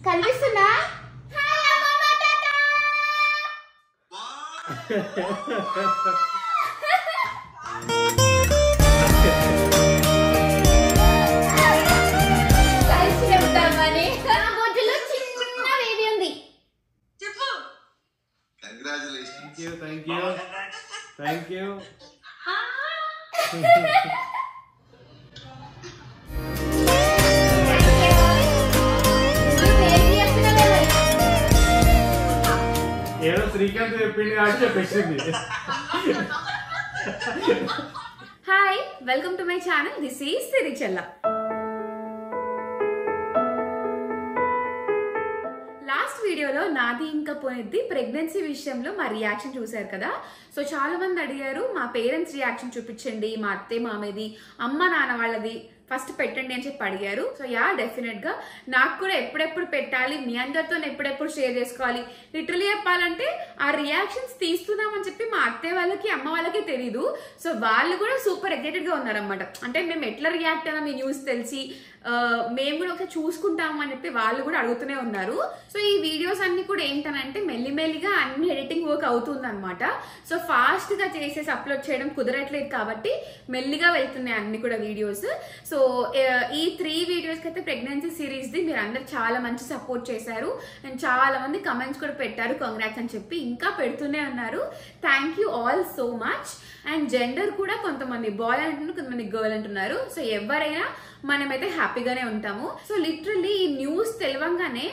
కనిపిస్తుందా? హాయ్ అమ్మమ్మ తాత. కలిసి చెప్తామని నా బొజ్జులో చిన్న బేబీ ఉంది. చెప్పు. కంగ్రాచులేషన్స్. Thank you. ఏదో శ్రీకాంత్ చెప్పింది కాబట్టి చెప్పేసింది. Hi, welcome to my channel. This is Sirichella. Last వీడియోలో నాది ఇంకా పోయిద్ది ప్రెగ్నెన్సీ విషయంలో మా రియాక్షన్ చూసారు కదా. సో చాలా మంది అడిగారు మా పేరెంట్స్ రియాక్షన్ చూపించండి, మా అత్తే మామేది, అమ్మ నాన్న వాళ్ళది ఫస్ట్ పెట్టండి అని చెప్పి అడిగారు. సో డెఫినెట్ గా నాకు కూడా ఎప్పుడెప్పుడు పెట్టాలి, మీ అందరితో ఎప్పుడెప్పుడు షేర్ చేసుకోవాలి. లిటరలీ చెప్పాలంటే ఆ రియాక్షన్స్ తీస్తున్నామని చెప్పి మా అత్తే వాళ్ళకి అమ్మ వాళ్ళకి తెలీదు. సో వాళ్ళు కూడా సూపర్ ఎక్సైటెడ్ గా ఉన్నారనమాట. అంటే మేము ఎట్లా రియాక్ట్ అయినా మీ న్యూస్ తెలిసి మేము కూడా ఒకసారి చూసుకుంటాము అని చెప్పి వాళ్ళు కూడా అడుగుతూనే ఉన్నారు. సో ఈ వీడియోస్ అన్ని కూడా ఏంటనంటే మెల్లిమెల్లిగా అన్ని ఎడిటింగ్ వర్క్ అవుతుంది అనమాట. సో ఫాస్ట్ గా చేసేసి అప్లోడ్ చేయడం కుదరట్లేదు కాబట్టి మెల్లిగా వెళ్తున్నాయి అన్ని కూడా వీడియోస్. సో ఈ 3 వీడియోస్ కి అయితే ప్రెగ్నెన్సీ సిరీస్ ది మీరు అందరు చాలా మంచి సపోర్ట్ చేశారు అండ్ చాలా మంది కమెంట్స్ కూడా పెట్టారు కంగ్రాట్స్ అని చెప్పి, ఇంకా పెడుతూనే ఉన్నారు. Thank you all so much. And gender కూడా కొంతమంది బాయ్ అంటున్నారు, కొంతమంది గర్ల్ అంటున్నారు. సో ఎవరైనా మనమైతే హ్యాపీగానే ఉంటాము. సో లిటరల్లీ ఈ న్యూస్ తెలియంగానే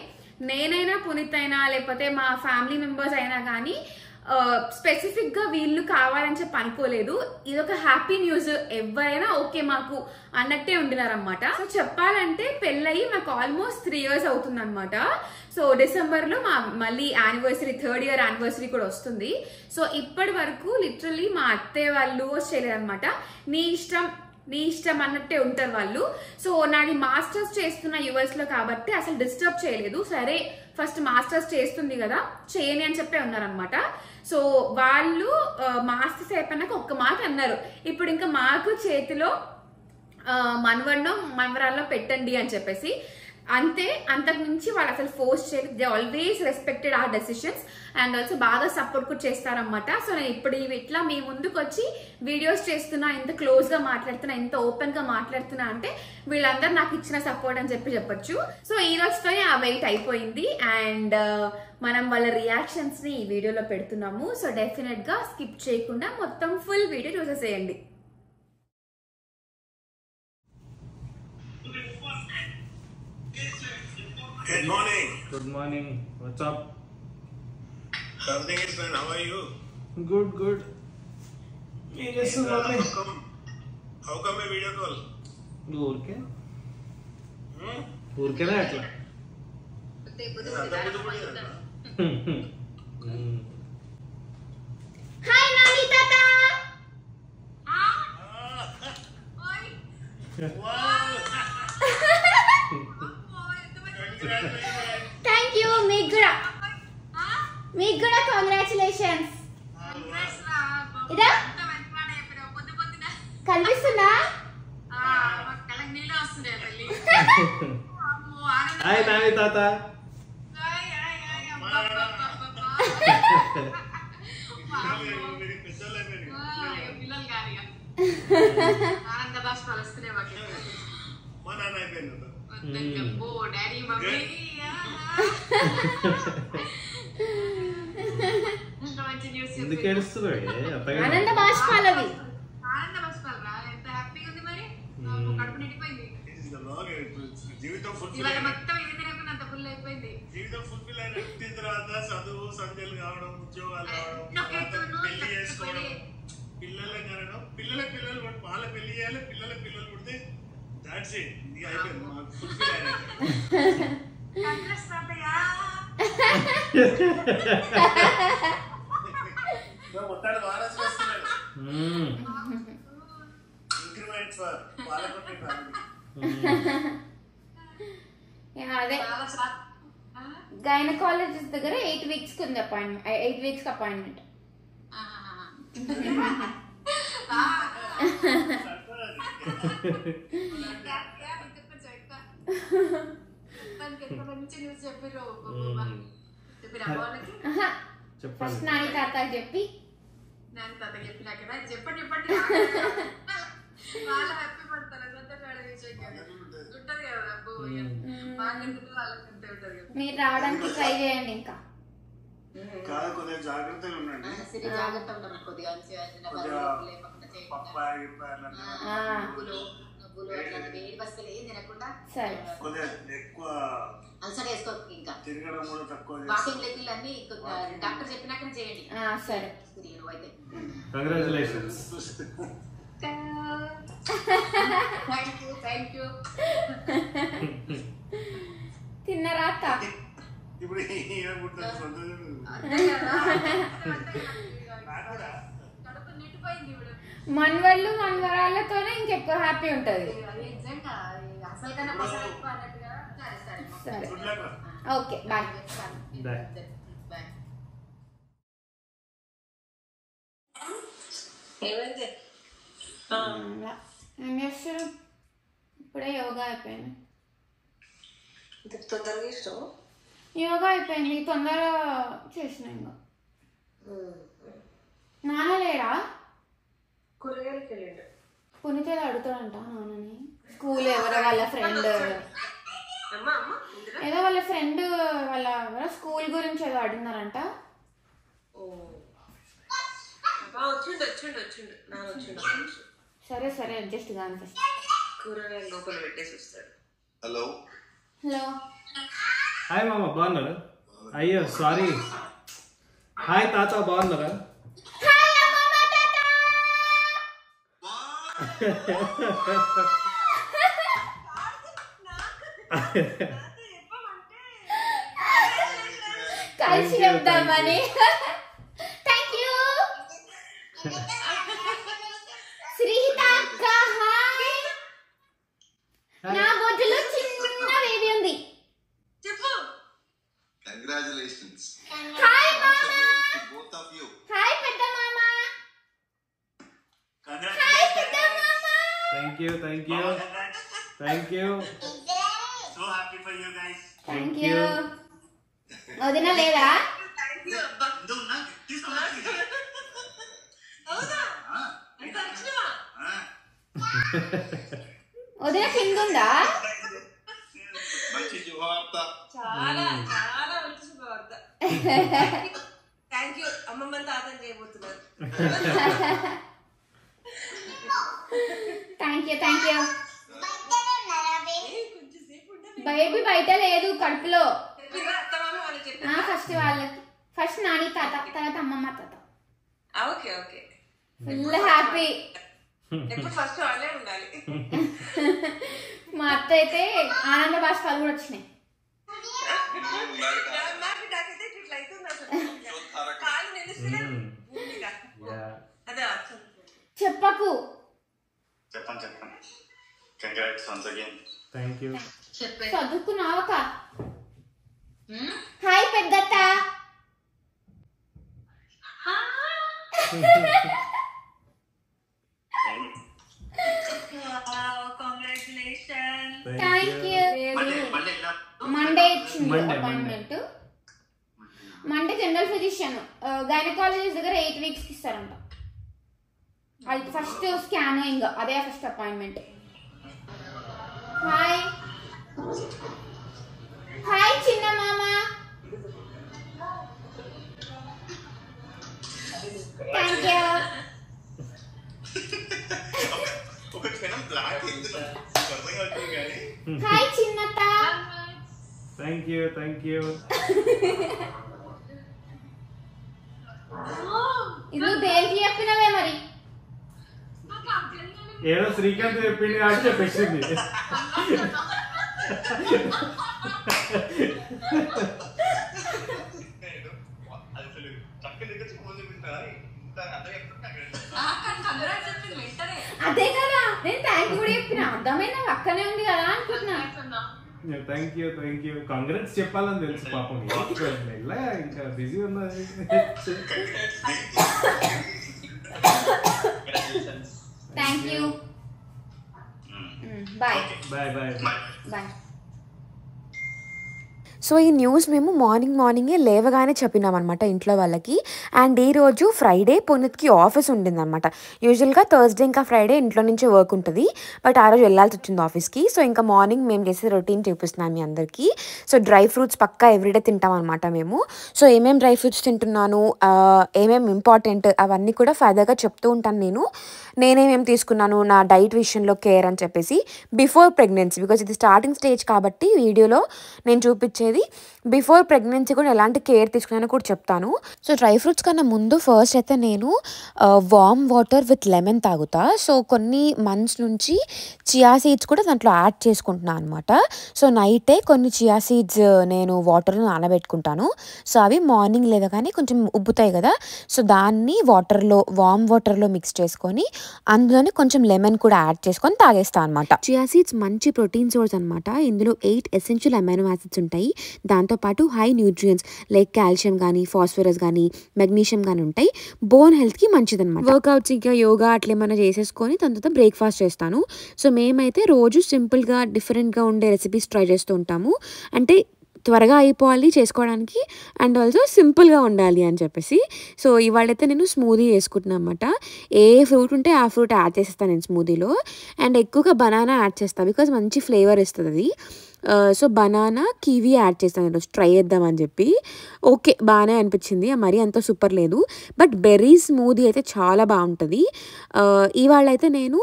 నేనైనా పునీత్ అయినా లేకపోతే మా ఫ్యామిలీ మెంబర్స్ అయినా కానీ స్పెసిఫిక్ గా వీళ్ళు కావాలని చెప్పి అనుకోలేదు. ఇదొక హ్యాపీ న్యూస్, ఎవరైనా ఓకే మాకు అన్నట్టే ఉండినారనమాట. సో చెప్పాలంటే పెళ్ళయి మాకు ఆల్మోస్ట్ 3 years అవుతుంది అనమాట. సో డిసెంబర్ లో మా మళ్ళీ యానివర్సరీ 3rd year యానివర్సరీ కూడా వస్తుంది. సో ఇప్పటి వరకు లిటరల్లీ మా అత్తయ్య వాళ్ళు చేయలేదు అనమాట. నీ ఇష్టం అన్నట్టే ఉంటారు వాళ్ళు. సో నాది మాస్టర్స్ చేస్తున్న యుఎస్ లో కాబట్టి అసలు డిస్టర్బ్ చేయలేదు. సరే ఫస్ట్ మాస్టర్స్ చేస్తుంది కదా చేయని అని చెప్పే ఉన్నారనమాట. సో వాళ్ళు మాస్టర్స్ అయిపోయినాక ఒక్క మాట అన్నారు, ఇప్పుడు ఇంకా మాకు చేతిలో మనవరాల్లో పెట్టండి అని చెప్పేసి. అంతే, అంతకు మించి వాళ్ళు అసలు ఫోర్స్ చేయలేదు. They always respected our decisions and also బాగా సపోర్ట్ కూడా చేస్తారనమాట. సో నేను ఇప్పుడు ఇట్లా మీ ముందుకు వచ్చి వీడియోస్ చేస్తున్నా, ఎంత క్లోజ్ గా మాట్లాడుతున్నా, ఎంత ఓపెన్ గా మాట్లాడుతున్నా అంటే వీళ్ళందరూ నాకు ఇచ్చిన సపోర్ట్ అని చెప్పొచ్చు. సో ఈ రోజుతో ఆ వెయిట్ అయిపోయింది అండ్ మనం వాళ్ళ రియాక్షన్స్ ని ఈ వీడియోలో పెడుతున్నాము. సో డెఫినెట్ గా స్కిప్ చేయకుండా మొత్తం ఫుల్ వీడియో చూసేసేయండి. Good morning. Good morning. What's up? Everything is fine. How are you? Good. How come a video call? ఊరికేనా అట్లా? హాయ్ నాని తాత. Thank you. మీకు కూడా కంగ్రాచులేషన్స్. ఇదా కనిపిస్తుందా? హాయ్ నాని తాత. ఆనంద బాష్పాలు వస్తున్నాయి మాకు. మా నాన్న అయిపోయింది. డాడీ మమ్మీ మంచి న్యూస్. ఎందుకు ఏడుస్తున్నాడు? ఆనంద బాష్పాలవి. ఆనంద బాష్పాలు రా, ఎంత హ్యాపీగా ఉంది మరి. కడుపు నిండిపోయింది. జీవితం ఫుల్ ఇవాళ మొత్తం ఇది తినకుండా అంత ఫుల్ అయిపోయింది. జీవితం ఫుల్ఫిల్ అయిన తర్వాత చదువు సంధ్యలు కావడం, ఉద్యోగాలు కావడం, పెళ్లి చేసుకోవడం, పిల్లలు కనడం, పిల్లలు వాళ్ళ పెళ్లి చేయాలి, పిల్లలు పుడితే దాట్స్ ఇట్. ఇది అయిపోయింది మాకు ఫుల్ఫిల్ అయినట్టు. మొత్తాడు వారసు వస్తున్నాడు. Increment for Palakonda family. అదే గైనకాలజిస్ట్ దగ్గర 8 weeks ఉంది అపాయింట్మెంట్. 8 weeks appointment. ఎంత మంచి న్యూస్ చెప్పిర్రు చెప్పిన వాళ్ళకి ఫస్ట్ నాని తాతకి చెప్పి నాని తాతకి చెప్పినా కదా చెప్పండి వాళ్ళ హ్యాపీ పడతారు ఉంటది కదా అబ్బో మాకెందుకు వాళ్ళకి అంతే ఉంటది కదా. మీరు రావడానికి ట్రై చేయండి. ఇంకా కొద్దిగా జాగ్రత్తగా ఉండండి. జాగ్రత్త ఉంటారు కొద్దిగా వేడి వస్తువులు ఏం తినకుండా ఎక్కువ అలసట వేసుకో. ఇంకా తిరగడం కూడా తక్కువ. వాకింగ్ లెక్కలు అన్ని డాక్టర్ చెప్పినాకనే చేయండి. సరే నువ్వైతే కంగ్రాచులేషన్స్. Thank you. తిన్నరా అత్త? ఇప్పుడు కడుపు నిండిపోయింది ఇప్పుడు. మనవళ్ళు మనవరాళ్ళతోనే ఇంకెక్కువ హ్యాపీ ఉంటది. అసలు కన్నా పసలు ఎక్కువ అన్నట్టుగా. సరే ఓకే బాయ్. ఏమైంది? ఏం చేస్తారు? ఇప్పుడే యోగా అయిపోయింది. తొందరగా ఇష్టం. యోగా అయిపోయింది, తొందరగా చేసిన. ఇంకా నాన్న లేడా? కూరగాయలకి వెళ్ళిండు. పునితేలు అడుగుతాడంట నాన్నని. స్కూల్ ఎవరో వాళ్ళ ఫ్రెండ్, ఏదో వాళ్ళ ఫ్రెండ్ వాళ్ళ స్కూల్ గురించి ఏదో అడిగినారంట. సరే సరే అడ్జస్ట్ కానీ ఫస్ట్. కూరగాయలు లోపల పెట్టేసి వస్తాడు. హలో హలో హాయ్ మామ, బాగున్నారా? అయ్యో సారీ. హాయ్ తాత, బాగున్నారా? కలిసి చెప్దామని. Thank you. శ్రీహిత అక్క హాయ్. నా బొడ్డులో చిన్న బేబీ ఉంది. చెప్పు. కంగ్రాచులేషన్స్. హాయ్ మామ. Both of you. హాయ్ పెద్ద మామ. హాయ్ పెద్ద మామ. Thank you thank you thank you. So happy for you guys. Thank you. వదిన లేదా? వదిన కిందుందా? మంచి శుభవార్త. చాలా చాలా మంచి శుభవార్త. Thank you. అమ్మమ్మ తాతని చేయబోతున్నారు. Thank you thank you. Baby బయట లేదు, కడుపులో. ఫస్ట్ వాళ్ళకి, ఫస్ట్ నాని తాత, తర్వాత అమ్మమ్మ తాత. Okay okay. Full happy. ఎప్పుడు ఫస్ట్ వాళ్ళే ఉండాలి. మా అత్త అయితే ఆనంద బాష్పాలు కూడా వచ్చినాయి. చెప్పకు. చెప్పండి. Congrats once again. Thank you. చదువుకున్నావక? హాయ్ పెద్దత్త. Thank you. మండే ఇచ్చింది appointment. Monday general physician, gynaecologist దగ్గర 8 weeks ఇస్తారంట. అది ఫస్ట్ స్కానింగ్, అదే ఫస్ట్ అపాయింట్మెంట్. హాయ్ హాయ్ చిన్న మామ. Thank you. హాయ్ చిన్నత్త. Thank you thank you. ఇది దేనికి చెప్పినవే మరి? ఏదో శ్రీకాంత్ చెప్పింది కాబట్టి చెప్పేసింది. అదే కదా నేను థ్యాంక్ యూ కూడా చెప్పిన. అర్థమైనా అక్కనే ఉంది కదా అనుకుంటున్నా. Thank you thank you. Congrats చెప్పాలని తెలుసు పాపం. మెల్లగా ఇంకా బిజీ ఉన్నది. Thank you. Bye bye bye bye. So ఈ న్యూస్ మేము మార్నింగే లేవగానే చెప్పినాం అనమాట ఇంట్లో వాళ్ళకి. అండ్ ఈరోజు ఫ్రైడే పునీత్కి ఆఫీస్ ఉండిందనమాట. యూజువల్గా థర్స్డే ఇంకా ఫ్రైడే ఇంట్లో నుంచే వర్క్ ఉంటుంది, బట్ ఆ రోజు వెళ్ళాల్సి వచ్చింది ఆఫీస్కి. సో ఇంకా మార్నింగ్ మేము చేసే రొటీన్ చూపిస్తున్నాం మీ అందరికీ. సో డ్రై ఫ్రూట్స్ పక్కా ఎవ్రీడే తింటాం అనమాట మేము. సో ఏమేమి డ్రై ఫ్రూట్స్ తింటున్నాను, ఏమేమి ఇంపార్టెంట్ అవన్నీ కూడా ఫర్దర్గా చెప్తూ ఉంటాను నేనేమేమి తీసుకున్నాను నా డైట్ విషయంలో కేర్ అని చెప్పేసి బిఫోర్ ప్రెగ్నెన్సీ. బికాజ్ ఇది స్టార్టింగ్ స్టేజ్ కాబట్టి వీడియోలో నేను చూపించేది బిఫోర్ ప్రెగ్నెన్సీ కూడా ఎలాంటి కేర్ తీసుకున్నానో కూడా చెప్తాను. సో డ్రై ఫ్రూట్స్ కన్నా ముందు ఫస్ట్ అయితే నేను వార్మ్ వాటర్ విత్ లెమన్ తాగుతా. సో కొన్ని మంత్స్ నుంచి చియా సీడ్స్ కూడా దాంట్లో యాడ్ చేసుకుంటున్నాను అనమాట. సో నైటే కొన్ని చియా సీడ్స్ నేను వాటర్లో నానబెట్టుకుంటాను. సో అవి మార్నింగ్ లేవగానే కొంచెం ఉబ్బుతాయి కదా, సో దాన్ని వార్మ్ వాటర్లో మిక్స్ చేసుకొని అందులోనే కొంచెం లెమన్ కూడా యాడ్ చేసుకొని తాగేస్తాను అనమాట. చియా సీడ్స్ మంచి ప్రోటీన్ సోర్స్ అనమాట. ఇందులో 8 ఎసెన్షియల్ అమైనో యాసిడ్స్ ఉంటాయి. దాంతోపాటు హై న్యూట్రియంట్స్ లైక్ కాల్షియం కానీ, ఫాస్ఫరస్ కానీ, మెగ్నీషియం కానీ ఉంటాయి. బోన్ హెల్త్కి మంచిదన్నమాట. వర్కౌట్స్ ఇంకా యోగా అట్లా ఏమైనా చేసేసుకొని దాని తర్వాత బ్రేక్ఫాస్ట్ చేస్తాను. సో మేమైతే రోజు సింపుల్గా డిఫరెంట్గా ఉండే రెసిపీస్ ట్రై చేస్తూ ఉంటాము. అంటే త్వరగా అయిపోవాలి చేసుకోవడానికి అండ్ ఆల్సో సింపుల్గా ఉండాలి అని చెప్పేసి. సో ఇవాళైతే నేను స్మూదీ వేసుకుంటున్నాను అనమాట. ఏ ఫ్రూట్ ఉంటే ఆ ఫ్రూట్ యాడ్ చేసేస్తాను నేను స్మూదీలో. అండ్ ఎక్కువగా బనానా యాడ్ చేస్తాను బికాజ్ మంచి ఫ్లేవర్ ఇస్తుంది అది. సో బనానా, కివీ యాడ్ చేస్తాను ఈరోజు ట్రై చేద్దామని చెప్పి. ఓకే, బాగానే అనిపించింది, మరీ అంత సూపర్ లేదు. బట్ బెర్రీ స్మూదీ అయితే చాలా బాగుంటుంది. ఇవాళ అయితే నేను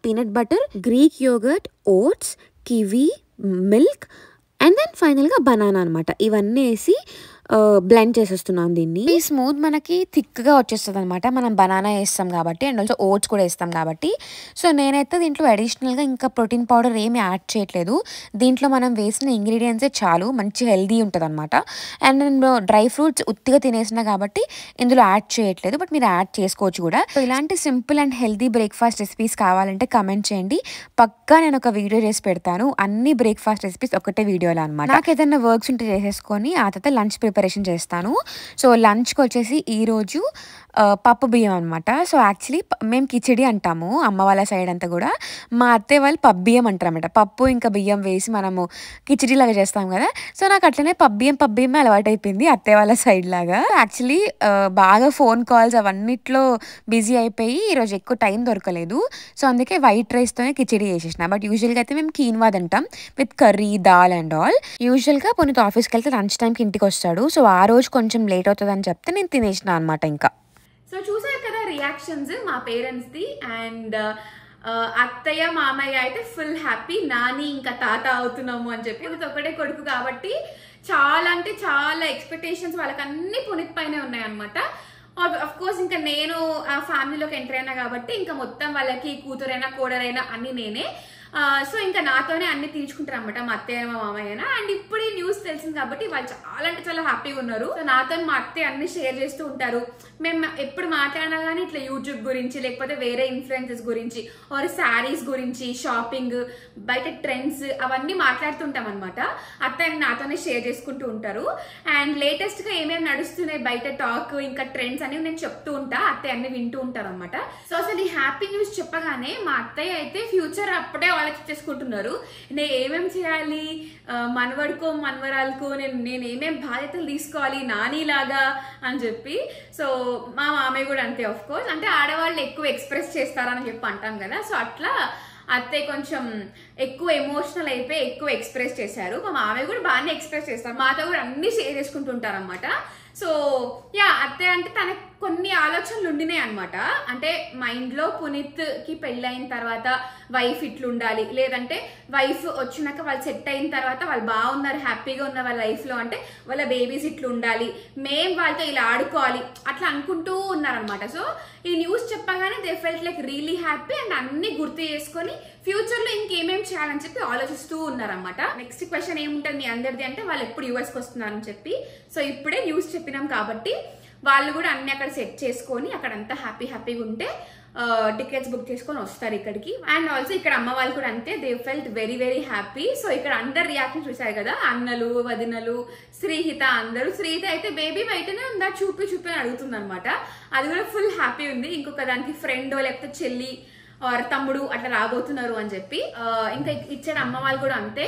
peanut butter, Greek yogurt, oats, kiwi, milk and then ఫైనల్గా బనానా అనమాట, ఇవన్నీ వేసి బ్లెండ్ చేసేస్తున్నాను దీన్ని. ఈ స్మూత్ మనకి థిక్గా వచ్చేస్తుంది అనమాట, మనం బనానా వేస్తాం కాబట్టి అండ్ ఆల్సో ఓట్స్ కూడా వేస్తాం కాబట్టి. సో నేనైతే దీంట్లో అడిషనల్గా ఇంకా ప్రోటీన్ పౌడర్ ఏమి యాడ్ చేయట్లేదు. దీంట్లో మనం వేసిన ఇంగ్రీడియంట్సే చాలు, మంచి హెల్దీ ఉంటుంది అనమాట. అండ్ నేను డ్రై ఫ్రూట్స్ ఉత్తిగా తినేసిన కాబట్టి ఇందులో యాడ్ చేయట్లేదు, బట్ మీరు యాడ్ చేసుకోవచ్చు కూడా. సో ఇలాంటి simple and healthy breakfast recipes కావాలంటే కమెంట్ చేయండి, పక్కా నేను ఒక వీడియో చేసి పెడతాను. అన్ని బ్రేక్ఫాస్ట్ రెసిపీస్ ఒకటే వీడియోలో అనమాట. నాకు ఏదైనా వర్క్స్ ఉంటే చేసేసుకొని ఆ తర్వాత లంచ్ ప్రిపరేషన్ చేస్తాను. సో లంచ్కి వచ్చేసి ఈరోజు పప్పు బియ్యం అనమాట. సో యాక్చువల్లీ మేము కిచిడి అంటాము అమ్మ వాళ్ళ సైడ్ అంతా కూడా, మా అత్తయ్య వాళ్ళు పప్పు బియ్యం అంటారు అనమాట. పప్పు ఇంకా బియ్యం వేసి మనము కిచిడిలాగా చేస్తాం కదా, సో నాకు అట్లనే పప్పు బియ్యమే అలవాటు అయిపోయింది అత్తయ్య వాళ్ళ సైడ్ లాగా. యాక్చువల్లీ బాగా ఫోన్ కాల్స్ అవన్నిట్లో బిజీ అయిపోయి ఈరోజు ఎక్కువ టైం దొరకలేదు. సో అందుకే వైట్ రైస్తోనే కిచిడి చేసేసిన. బట్ యూజువల్గా అయితే మేము కీన్వా తింటాం with curry, dal and all. యూజువల్గా పునీత్ ఆఫీస్కి వెళ్తే లంచ్ టైంకి ఇంటికి వస్తాడు. సో ఆ రోజు కొంచెం లేట్ అవుతుంది అని చెప్తే నేను తినేసిన అనమాట ఇంకా. సో చూసారు కదా రియాక్షన్స్ మా పేరెంట్స్ది. అండ్ అత్తయ్య మామయ్య అయితే ఫుల్ హ్యాపీ, నాని ఇంకా తాత అవుతున్నాము అని చెప్పి. ఇది ఒకటే కొడుకు కాబట్టి చాలా అంటే చాలా ఎక్స్పెక్టేషన్స్ వాళ్ళకి అన్ని పునీత్ పైనే ఉన్నాయన్నమాట. అఫ్ కోర్స్ ఇంకా నేను ఆ ఫ్యామిలీలోకి ఎంటర్ అయినా కాబట్టి ఇంకా మొత్తం వాళ్ళకి కూతురైనా కోడరైనా అన్ని నేనే. సో ఇంకా నాతోనే అన్ని తీర్చుకుంటారు అనమాట మా అత్తయ్య మా మామయ్యన. అండ్ ఇప్పుడు ఈ న్యూస్ తెలిసింది కాబట్టి వాళ్ళు చాలా అంటే చాలా హ్యాపీగా ఉన్నారు. సో నాతో మా అత్తయ్య అన్ని షేర్ చేస్తూ ఉంటారు. మేము ఎప్పుడు మాట్లాడినా కానీ ఇట్లా యూట్యూబ్ గురించి, లేకపోతే వేరే ఇన్ఫ్లుయెన్సెస్ గురించి, ఆర్ శారీస్ గురించి, షాపింగ్, బయట ట్రెండ్స్ అవన్నీ మాట్లాడుతుంటాం అనమాట. అత్తయ్య నాతోనే షేర్ చేసుకుంటూ ఉంటారు. అండ్ లేటెస్ట్ గా ఏమేమి నడుస్తున్నాయి బయట టాక్ ఇంకా ట్రెండ్స్ అనేవి నేను చెప్తూ ఉంటా, అత్తయ్య అన్ని వింటూ ఉంటారు అనమాట. సో అసలు ఈ హ్యాపీ న్యూస్ చెప్పగానే మా అత్తయ్య అయితే ఫ్యూచర్ అప్పుడే ఆలోచించేసుకుంటున్నారు. నేను ఏమేమి చేయాలి, మనవడికో మనవరాలకో నేను ఏమేమి బాధ్యతలు తీసుకోవాలి నానిలాగా అని చెప్పి. సో మా మామయ్య కూడా అంతే, ఆఫ్ కోర్స్. అంటే ఆడవాళ్ళు ఎక్కువ ఎక్స్ప్రెస్ చేస్తారని చెప్పి అంటాం కదా, సో అట్లా అత్తయ్య కొంచెం ఎక్కువ ఎమోషనల్ అయిపోయి ఎక్కువ ఎక్స్ప్రెస్ చేశారు. మా మామయ్య కూడా బాగానే ఎక్స్ప్రెస్ చేస్తారు, మాతో కూడా అన్ని షేర్ చేసుకుంటుంటారు అనమాట. సో యా, అత్తయ్య అంటే తనకు కొన్ని ఆలోచనలు ఉండినాయి అనమాట. అంటే మైండ్ లో పునీత్ కి పెళ్ళైన తర్వాత వైఫ్ ఇట్లుండాలి, లేదంటే వైఫ్ వచ్చినాక వాళ్ళు సెట్ అయిన తర్వాత వాళ్ళు బాగున్నారు, హ్యాపీగా ఉన్నారు వాళ్ళ లైఫ్ లో, అంటే వాళ్ళ బేబీస్ ఇట్లా ఉండాలి, మేము వాళ్ళతో ఇలా ఆడుకోవాలి, అట్లా అనుకుంటూ ఉన్నారనమాట. సో ఈ న్యూస్ చెప్పగానే they felt like really happy and అన్ని గుర్తు చేసుకొని ఫ్యూచర్ లో ఇంకేమేం చేయాలని చెప్పి ఆలోచిస్తూ ఉన్నారనమాట. నెక్స్ట్ క్వశ్చన్ ఏముంటుంది మీ అందరిది అంటే వాళ్ళు ఎప్పుడు యూఎస్కి వస్తున్నారని చెప్పి. సో ఇప్పుడే న్యూస్ చెప్పినాం కాబట్టి వాళ్ళు కూడా అన్ని అక్కడ సెట్ చేసుకొని అక్కడంతా హ్యాపీగా ఉంటే టికెట్స్ బుక్ చేసుకొని వస్తారు ఇక్కడికి. అండ్ ఆల్సో ఇక్కడ అమ్మ వాళ్ళు కూడా అంతే, they felt very happy. So ఇక్కడ అందరు రియాక్షన్ చూసారు కదా, అన్నలు, వదినలు, శ్రీహిత అందరూ. శ్రీహిత అయితే బేబీ బయటనే ఉందా చూపి అని అడుగుతుంది అనమాట. అది కూడా ఫుల్ హ్యాపీ ఉంది. ఇంకొక దానికి ఫ్రెండో లేకపోతే చెల్లి ఆర్ తమ్ముడు అట్లా రాబోతున్నారు అని చెప్పి. ఇంకా ఇచ్చాడు అమ్మ వాళ్ళు కూడా అంతే,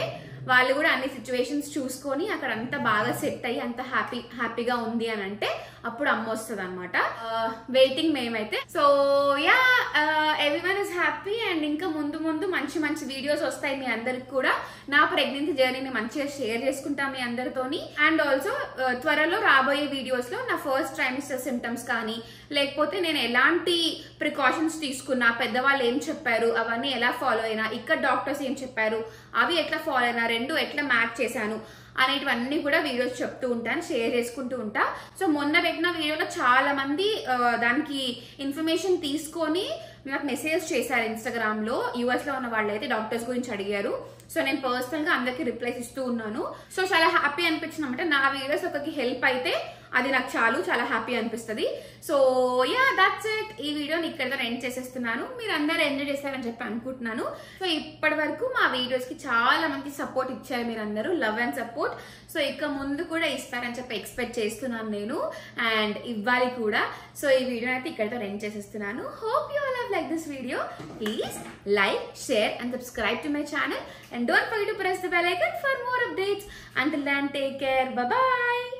వాళ్ళు కూడా అన్ని సిచ్యువేషన్స్ చూసుకొని అక్కడ అంతా బాగా సెట్ అయ్యి అంత హ్యాపీగా ఉంది అని అంటే అప్పుడు అమ్మ వస్తుంది అనమాట. వెయిటింగ్ మేమైతే. So yeah, everyone is happy. And ఇంకా ముందు ముందు మంచి మంచి వీడియోస్ వస్తాయి మీ అందరికి కూడా. నా ప్రెగ్నెన్సీ జర్నీని మంచిగా షేర్ చేసుకుంటాం మీ అందరితోని. అండ్ ఆల్సో త్వరలో రాబోయే వీడియోస్ లో నా ఫస్ట్ ట్రైమిస్టర్ సిమ్టమ్స్ కానీ, లేకపోతే నేను ఎలాంటి ప్రికాషన్స్ తీసుకున్నా, పెద్దవాళ్ళు ఏం చెప్పారు అవన్నీ ఎలా ఫాలో అయినా, ఇక్కడ డాక్టర్స్ ఏం చెప్పారు అవి ఎట్లా ఫాలో అయినా, రెండు ఎట్లా మ్యాచ్ చేశాను అనేటివన్నీ కూడా వీడియోస్ చెప్తూ ఉంటాను, షేర్ చేసుకుంటూ ఉంటా. సో మొన్న పెట్టిన వీడియోలో చాలా మంది దానికి ఇన్ఫర్మేషన్ తీసుకొని నాకు మెసేజ్ చేశారు ఇన్స్టాగ్రామ్ లో. యూఎస్ లో ఉన్న వాళ్ళు అయితే డాక్టర్స్ గురించి అడిగారు. సో నేను పర్సనల్ గా అందరికి రిప్లైస్ ఇస్తూ ఉన్నాను. సో చాలా హ్యాపీ అనిపించింది అనమాట. నా వీడియోస్ ఒకరికి హెల్ప్ అయితే అది నాకు చాలా హ్యాపీ అనిపిస్తుంది. So yeah, that's it. ఈ వీడియోని ఇక్కడితో ఎండ్ చేసేస్తున్నాను. మీరు అందరూ ఎంజాయ్ చేస్తారని చెప్పి అనుకుంటున్నాను. సో ఇప్పటి వరకు మా వీడియోస్ కి చాలా మంది సపోర్ట్ ఇచ్చారు మీరందరూ, లవ్ అండ్ సపోర్ట్. సో ఇక ముందు కూడా ఇస్తారని చెప్పి ఎక్స్పెక్ట్ చేస్తున్నాను నేను, అండ్ ఇవ్వాలి కూడా. సో ఈ వీడియో అయితే ఇక్కడితో ఎండ్ చేసేస్తున్నాను. Hope you all have like this video. Please like, share and subscribe to my channel, and don't forget to press the bell icon for more updates. Until then, take care. Bye bye.